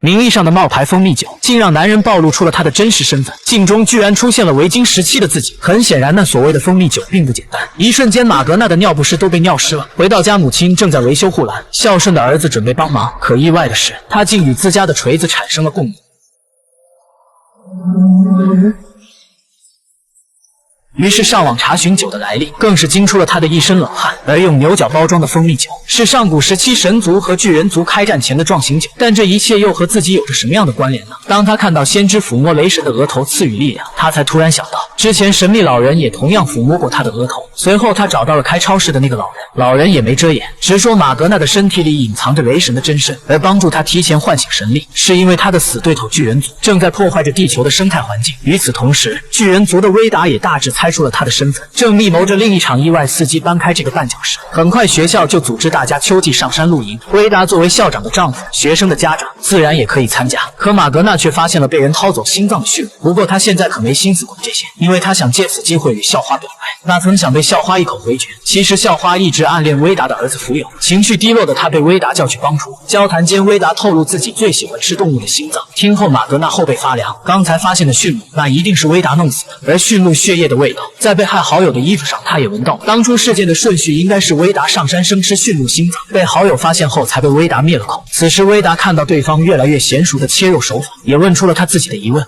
名义上的冒牌蜂蜜酒，竟让男人暴露出了他的真实身份。镜中居然出现了维京时期的自己，很显然，那所谓的蜂蜜酒并不简单。一瞬间，马格纳的尿不湿都被尿湿了。回到家，母亲正在维修护栏，孝顺的儿子准备帮忙，可意外的是，他竟与自家的锤子产生了共鸣。于是上网查询酒的来历，更是惊出了他的一身冷汗。而用牛角包装的蜂蜜酒，是上古时期神族和巨人族开战前的壮行酒。但这一切又和自己有着什么样的关联呢？当他看到先知抚摸雷神的额头赐予力量，他才突然想到，之前神秘老人也同样抚摸过他的额头。随后他找到了开超市的那个老人，老人也没遮掩，直说马格纳的身体里隐藏着雷神的真身，而帮助他提前唤醒神力，是因为他的死对头巨人族正在破坏着地球的生态环境。与此同时，巨人族的威达也大致猜出了他的身份，正密谋着另一场意外伺机搬开这个绊脚石。很快学校就组织大家秋季上山露营，威达作为校长的丈夫，学生的家长自然也可以参加。可马格纳却发现了被人掏走心脏的血，不过他现在可没心思管这些，因为他想借此机会与校花表白。那曾想被校花一口回绝。其实校花一直暗恋威达的儿子福友，情绪低落的他被威达叫去帮助。交谈间，威达透露自己最喜欢吃动物的心脏。听后，马格纳后背发凉，刚才发现的驯鹿，那一定是威达弄死的。而驯鹿血液的味道，在被害好友的衣服上，他也闻到了。当初事件的顺序应该是威达上山生吃驯鹿心脏，被好友发现后才被威达灭了口。此时威达看到对方越来越娴熟的切肉手法，也问出了他自己的疑问。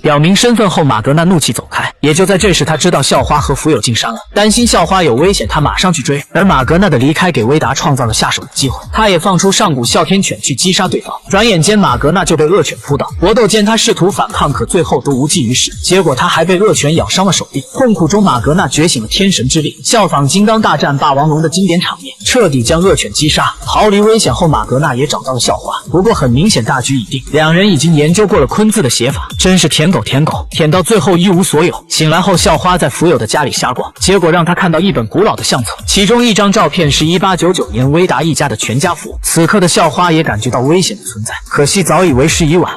表明身份后，马格纳怒气走开。也就在这时，他知道校花和福友进山了，担心校花有危险，他马上去追。而马格纳的离开给威达创造了下手的机会，他也放出上古哮天犬去击杀对方。转眼间，马格纳就被恶犬扑倒。搏斗间，他试图反抗，可最后都无济于事。结果他还被恶犬咬伤了手臂。痛苦中，马格纳觉醒了天神之力，效仿金刚大战霸王龙的经典场面，彻底将恶犬击杀。逃离危险后，马格纳也找到了校花。不过很明显，大局已定，两人已经研究过了昆字的写法，真是舔狗舔到最后一无所有。醒来后，校花在福友的家里瞎逛，结果让他看到一本古老的相册，其中一张照片是1899年威达一家的全家福。此刻的校花也感觉到危险的存在，可惜早已为时已晚。